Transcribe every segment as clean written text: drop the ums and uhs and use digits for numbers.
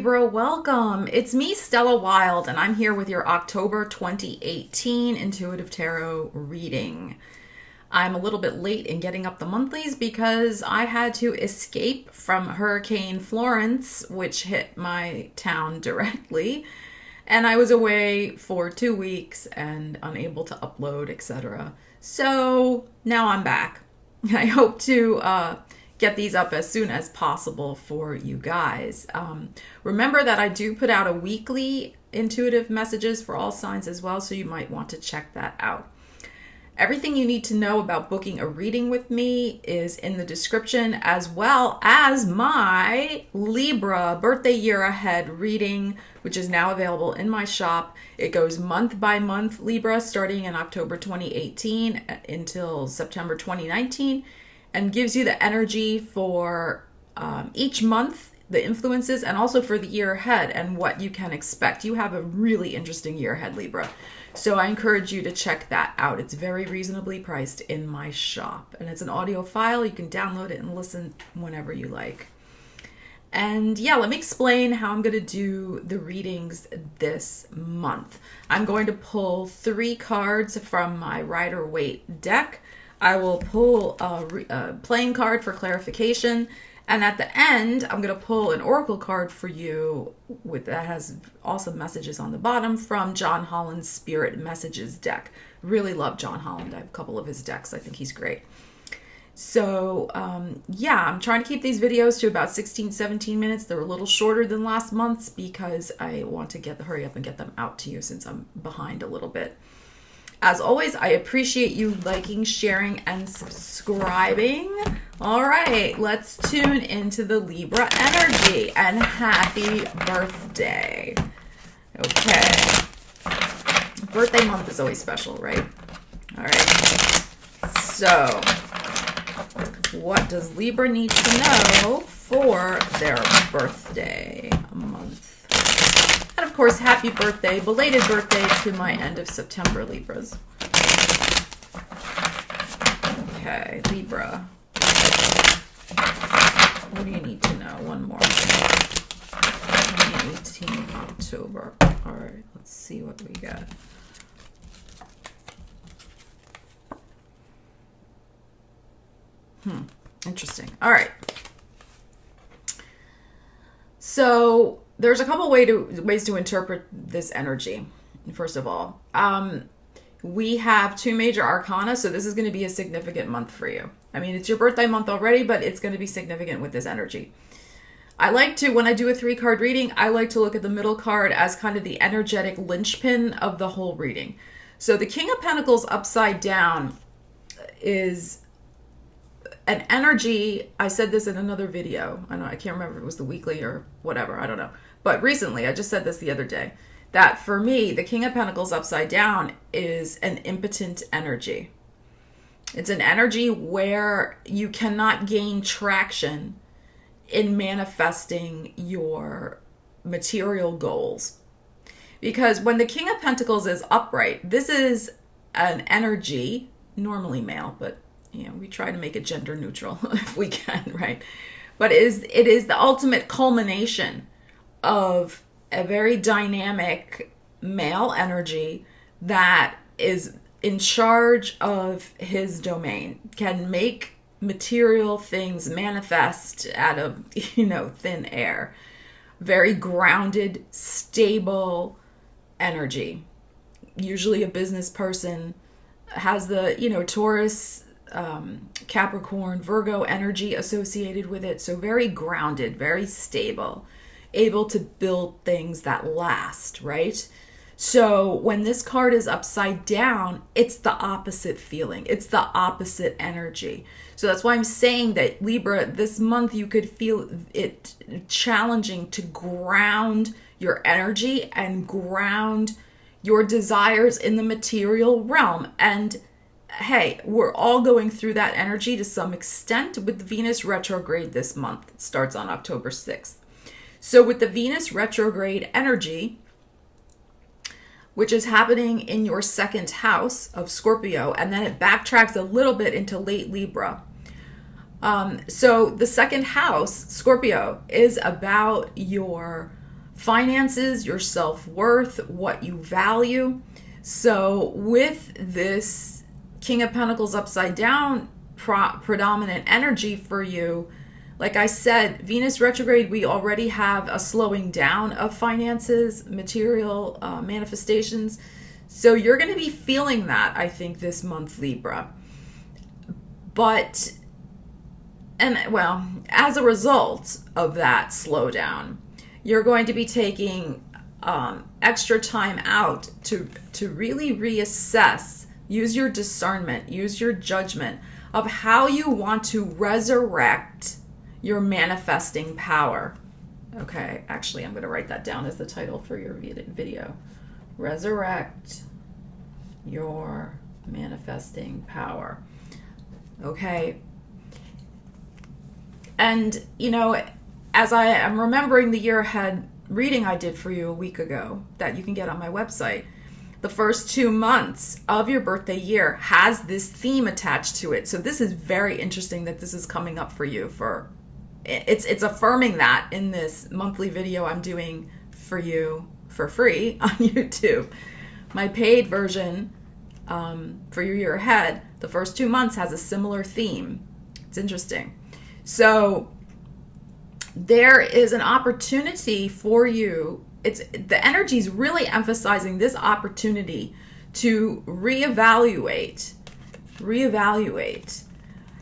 Libra, welcome. It's me, Stella Wild, and I'm here with your October 2018 Intuitive Tarot reading. I'm a little bit late in getting up the monthlies because I had to escape from Hurricane Florence, which hit my town directly, and I was away for 2 weeks and unable to upload, etc. So now I'm back. I hope to get these up as soon as possible for you guys. Remember that I do put out a weekly intuitive messages for all signs as well, so you might want to check that out. Everything you need to know about booking a reading with me is in the description, as well as my Libra birthday year ahead reading, which is now available in my shop. It goes month by month, Libra, starting in October 2018 until September 2019. And gives you the energy for each month, the influences, and also for the year ahead and what you can expect. You have a really interesting year ahead, Libra. So I encourage you to check that out. It's very reasonably priced in my shop. And it's an audio file. You can download it and listen whenever you like. And yeah, let me explain how I'm going to do the readings this month. I'm going to pull 3 cards from my Rider-Waite deck. I will pull a playing card for clarification, and at the end, I'm going to pull an oracle card for you that has awesome messages on the bottom from John Holland's Spirit Messages deck. Really love John Holland. I have a couple of his decks. I think he's great. So yeah, I'm trying to keep these videos to about 16, 17 minutes. They're a little shorter than last month's because I want to hurry up and get them out to you since I'm behind a little bit. As always, I appreciate you liking, sharing, and subscribing. All right, let's tune into the Libra energy, and happy birthday. Okay. Birthday month is always special, right? All right. So, what does Libra need to know for their birthday month? And of course, happy birthday, belated birthday to my end of September Libras. Okay, Libra. What do you need to know? One more. 2018 October. All right, let's see what we got. Interesting. All right. So there's a couple ways to interpret this energy. First of all, we have 2 major arcana, so this is going to be a significant month for you. I mean, it's your birthday month already, but it's going to be significant with this energy. I like to, when I do a 3-card reading, I like to look at the middle card as kind of the energetic linchpin of the whole reading. So the King of Pentacles upside down is an energy. I said this in another video. I can't remember if it was the weekly or whatever. I don't know. But recently, I just said this the other day, that for me, the King of Pentacles upside down is an impotent energy. It's an energy where you cannot gain traction in manifesting your material goals. Because when the King of Pentacles is upright, this is an energy, normally male, but we try to make it gender neutral if we can, right? But it is the ultimate culmination of a very dynamic male energy that is in charge of his domain, can make material things manifest out of, thin air. Very grounded, stable energy. Usually a business person has the, Taurus, Capricorn, Virgo energy associated with it. So very grounded, very stable, able to build things that last, right? So when this card is upside down, it's the opposite feeling. It's the opposite energy. So that's why I'm saying that Libra, this month you could feel it challenging to ground your energy and ground your desires in the material realm. And hey, we're all going through that energy to some extent with Venus retrograde this month. It starts on October 6th. So with the Venus retrograde energy, which is happening in your 2nd house of Scorpio, and then it backtracks a little bit into late Libra. So the 2nd house, Scorpio, is about your finances, your self-worth, what you value. So with this King of Pentacles upside down predominant energy for you, like I said, Venus retrograde, we already have a slowing down of finances, material manifestations. So you're going to be feeling that, I think, this month, Libra. But, and well, as a result of that slowdown, you're going to be taking extra time out to really reassess, use your discernment, use your judgment of how you want to resurrect your manifesting power. Okay, actually, I'm going to write that down as the title for your video. Resurrect your manifesting power. Okay. And, you know, as I am remembering the year ahead reading I did for you a week ago that you can get on my website, the first 2 months of your birthday year has this theme attached to it. So this is very interesting that this is coming up for you. It's affirming that in this monthly video I'm doing for you for free on YouTube. My paid version for your year ahead, the first 2 months has a similar theme. It's interesting. So there is an opportunity for you. It's the energy is really emphasizing this opportunity to reevaluate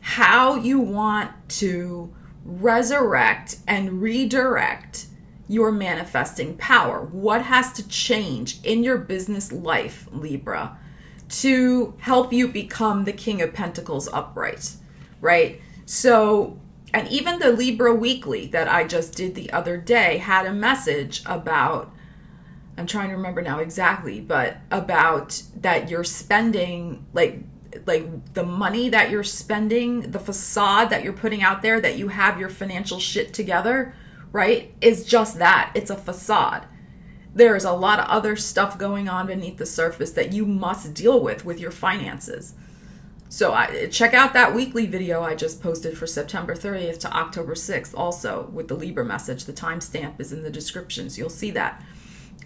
how you want to resurrect and redirect your manifesting power. What has to change in your business life, Libra, to help you become the King of Pentacles upright, right? So, and even the Libra Weekly that I just did the other day had a message about, I'm trying to remember now exactly, but about that you're spending, like the money that you're spending, the facade that you're putting out there that you have your financial shit together, right, is just that. It's a facade. There's a lot of other stuff going on beneath the surface that you must deal with your finances. So check out that weekly video I just posted for September 30th to October 6th also with the Libra message. The timestamp is in the descriptions. You'll see that.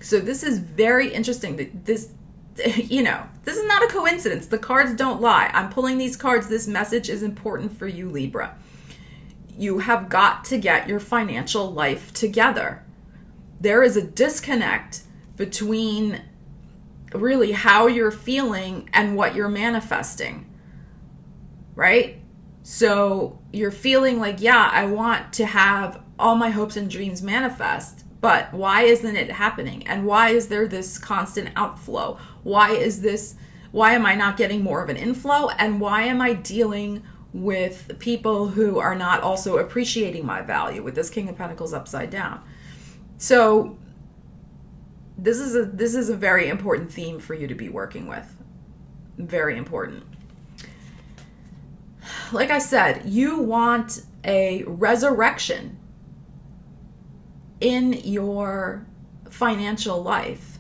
So this is very interesting. This, you know, this is not a coincidence. The cards don't lie. I'm pulling these cards. This message is important for you, Libra. You have got to get your financial life together. There is a disconnect between really how you're feeling and what you're manifesting. Right? So you're feeling like, yeah, I want to have all my hopes and dreams manifest, but why isn't it happening? And why is there this constant outflow? Why am I not getting more of an inflow? And why am I dealing with people who are not also appreciating my value with this King of Pentacles upside down? So this is a very important theme for you to be working with. Very important. Like I said, you want a resurrection in your financial life.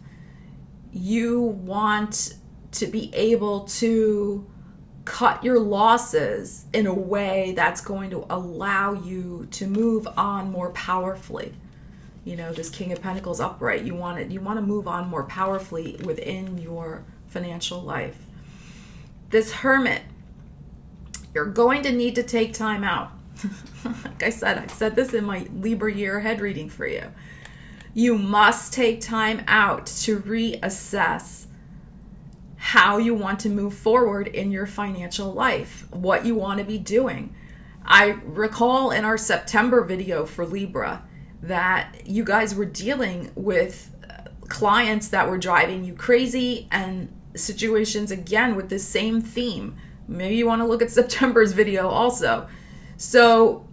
You want to be able to cut your losses in a way that's going to allow you to move on more powerfully. You know, this King of Pentacles upright, you want to move on more powerfully within your financial life. This Hermit, you're going to need to take time out. Like I said this in my Libra year ahead reading for you. You must take time out to reassess how you want to move forward in your financial life, what you want to be doing. I recall in our September video for Libra that you guys were dealing with clients that were driving you crazy and situations again with this same theme. Maybe you want to look at September's video also. So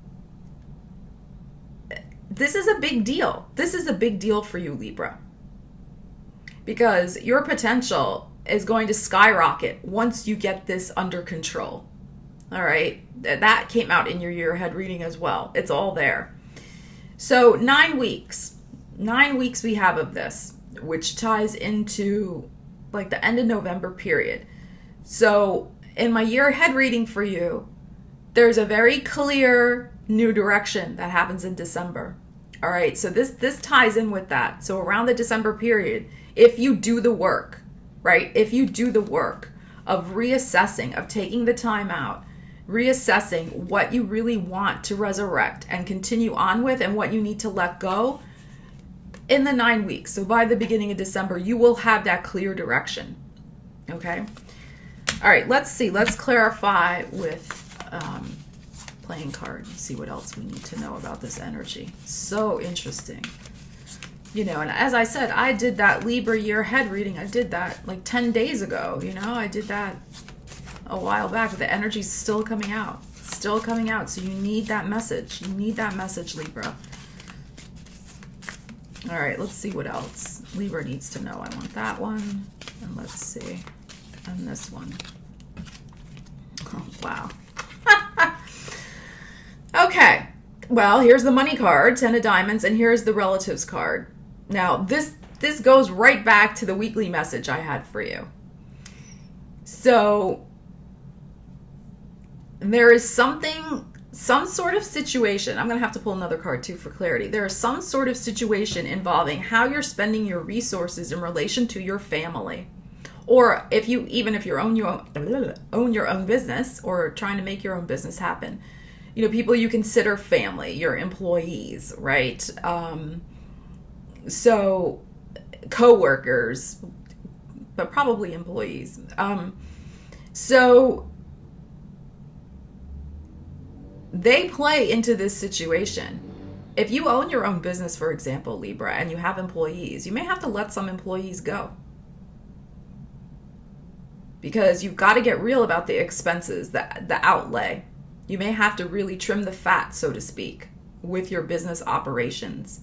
this is a big deal. This is a big deal for you, Libra, because your potential is going to skyrocket once you get this under control. All right. That came out in your year ahead reading as well. It's all there. So 9 weeks we have of this, which ties into like the end of November period. So in my year ahead reading for you, there's a very clear new direction that happens in December. All right, so this ties in with that. So around the December period, if you do the work, right? If you do the work of reassessing, of taking the time out, reassessing what you really want to resurrect and continue on with and what you need to let go in the 9 weeks. So by the beginning of December, you will have that clear direction. Okay? All right, let's see. Let's clarify with playing card and see what else we need to know about this energy. So interesting. You know, and as I said, I did that Libra year ahead reading. I did that like 10 days ago. You know, I did that a while back. But the energy's still coming out. Still coming out. So you need that message. You need that message, Libra. All right, let's see what else Libra needs to know. I want that one. And let's see. And this one. Oh, wow. Okay. Well, here's the money card, 10 of diamonds, and here's the relatives card. Now, this goes right back to the weekly message I had for you. So, there is some sort of situation. I'm going to have to pull another card too for clarity. There is some sort of situation involving how you're spending your resources in relation to your family. Or if you own your own business or trying to make your own business happen. You know, people you consider family, your employees, right? So co-workers, but probably employees. So they play into this situation. If you own your own business, for example, Libra, and you have employees, you may have to let some employees go. Because you've got to get real about the expenses, the outlay. You may have to really trim the fat, so to speak, with your business operations.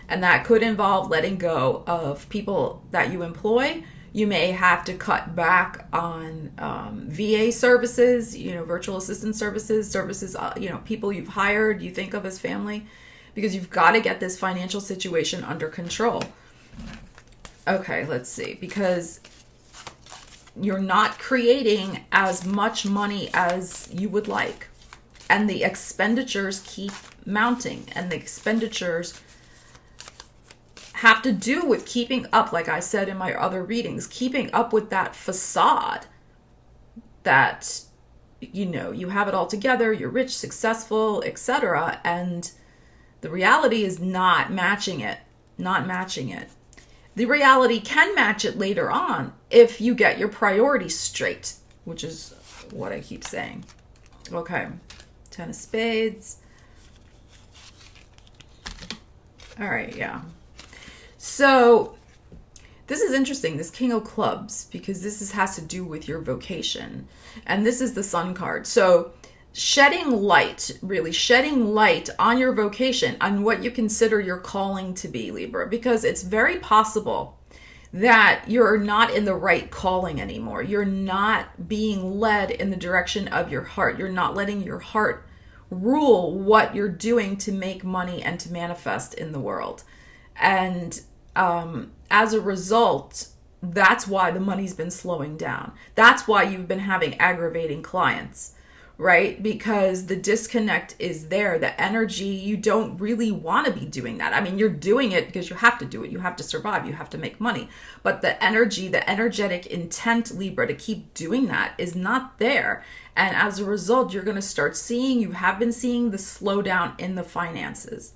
And that could involve letting go of people that you employ. You may have to cut back on VA services, you know, virtual assistant services, you know, people you've hired, you think of as family, because you've got to get this financial situation under control. Okay, let's see, because you're not creating as much money as you would like. And the expenditures keep mounting. And the expenditures have to do with keeping up, like I said in my other readings, keeping up with that facade that, you know, you have it all together, you're rich, successful, etc. And the reality is not matching it. Not matching it. The reality can match it later on if you get your priorities straight, which is what I keep saying. Okay. 10 of spades. All right, yeah. So this is interesting, this King of Clubs, because this has to do with your vocation. And this is the Sun card. So shedding light, really shedding light on your vocation, on what you consider your calling to be, Libra, because it's very possible that you're not in the right calling anymore. You're not being led in the direction of your heart. You're not letting your heart rule what you're doing to make money and to manifest in the world. And as a result, that's why the money's been slowing down. That's why you've been having aggravating clients, right? Because the disconnect is there. The energy, you don't really want to be doing that. I mean, you're doing it because you have to do it. You have to survive. You have to make money. But the energy, the energetic intent, Libra, to keep doing that is not there. And as a result, you're going to start seeing, you have been seeing the slowdown in the finances,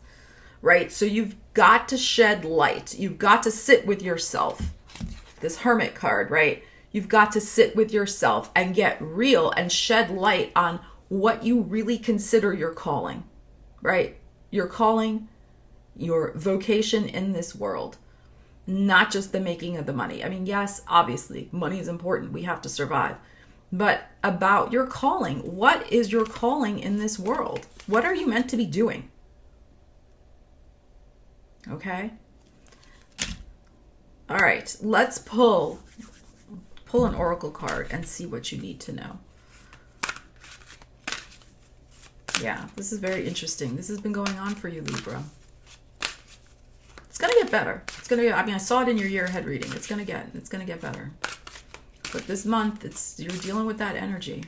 right? So you've got to shed light. You've got to sit with yourself. This Hermit card, right? You've got to sit with yourself and get real and shed light on what you really consider your calling, right? Your calling, your vocation in this world, not just the making of the money. I mean, yes, obviously, money is important. We have to survive. But about your calling. What is your calling in this world? What are you meant to be doing? Okay? All right, let's pull an oracle card and see what you need to know. Yeah, this is very interesting. This has been going on for you, Libra. It's going to get better. It's going to get, I mean, I saw it in your year ahead reading. It's going to get better. But this month, you're dealing with that energy.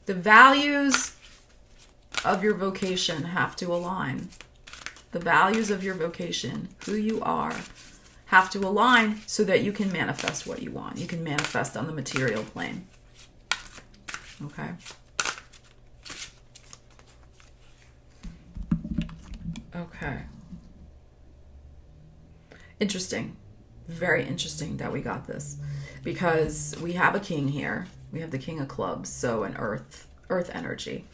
The values of your vocation have to align. the values of your vocation, who you are, have to align so that you can manifest what you want. You can manifest on the material plane. Okay. Okay. Interesting. Very interesting that we got this, because we have a king here. We have the King of Clubs, so an earth energy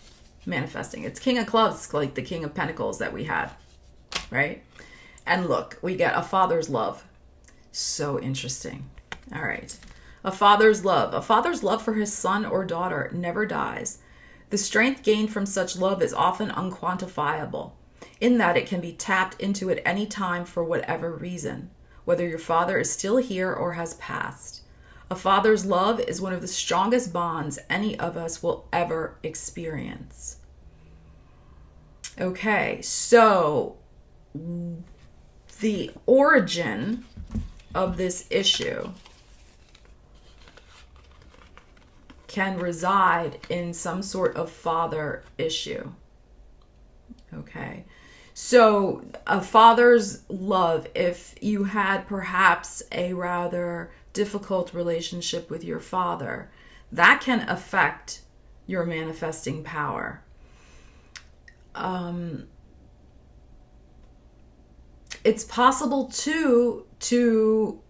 manifesting. It's King of Clubs, like the King of Pentacles that we had, right? And look, we get a father's love. So interesting. All right. A father's love. A father's love for his son or daughter never dies. The strength gained from such love is often unquantifiable, in that it can be tapped into at any time for whatever reason, whether your father is still here or has passed. A father's love is one of the strongest bonds any of us will ever experience. Okay, so the origin of this issue can reside in some sort of father issue. Okay. So a father's love, if you had perhaps a rather difficult relationship with your father, that can affect your manifesting power. It's possible too to,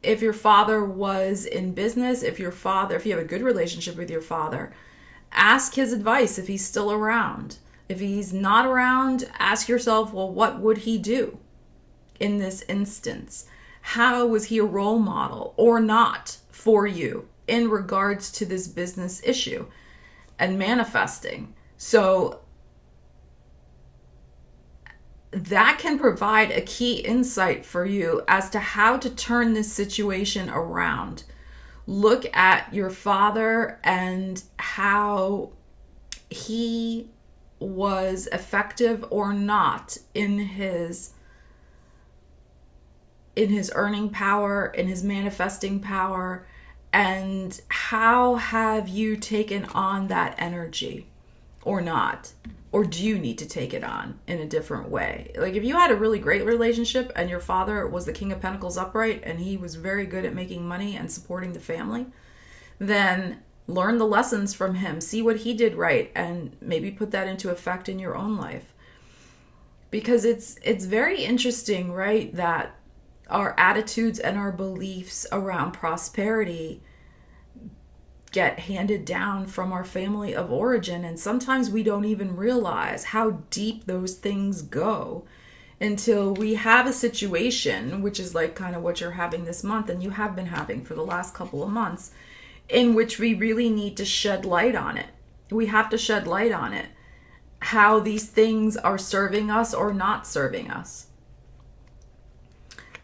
if your father was in business, if you have a good relationship with your father, ask his advice if he's still around. If he's not around, ask yourself, well, what would he do in this instance? How was he a role model or not for you in regards to this business issue and manifesting? So that can provide a key insight for you as to how to turn this situation around. Look at your father and how he was effective or not in his earning power, in his manifesting power, and how have you taken on that energy or not? Or do you need to take it on in a different way? Like if you had a really great relationship and your father was the King of Pentacles upright and he was very good at making money and supporting the family, then learn the lessons from him, see what he did right, and maybe put that into effect in your own life. Because it's very interesting, right, that our attitudes and our beliefs around prosperity get handed down from our family of origin, and sometimes we don't even realize how deep those things go until we have a situation, which is like kind of what you're having this month and you have been having for the last couple of months, in which we really need to shed light on it. We have to shed light on it. How these things are serving us or not serving us.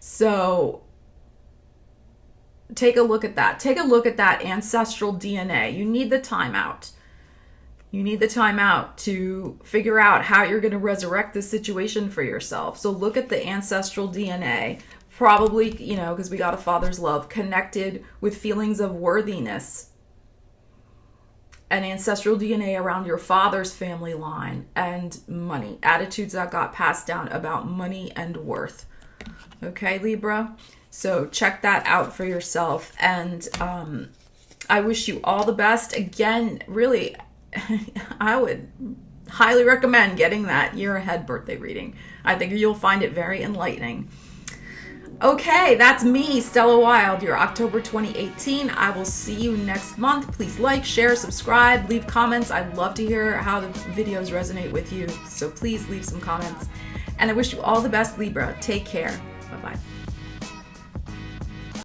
So take a look at that. Take a look at that ancestral DNA. You need the time out. You need the time out to figure out how you're going to resurrect this situation for yourself. So look at the ancestral DNA. Probably, because we got a father's love, connected with feelings of worthiness and ancestral DNA around your father's family line and money. Attitudes that got passed down about money and worth. Okay, Libra? So check that out for yourself. And I wish you all the best. Again, really, I would highly recommend getting that year ahead birthday reading. I think you'll find it very enlightening. Okay, that's me, Stella Wild, your October 2018. I will see you next month. Please like, share, subscribe, leave comments. I'd love to hear how the videos resonate with you. So please leave some comments. And I wish you all the best, Libra. Take care. Bye-bye.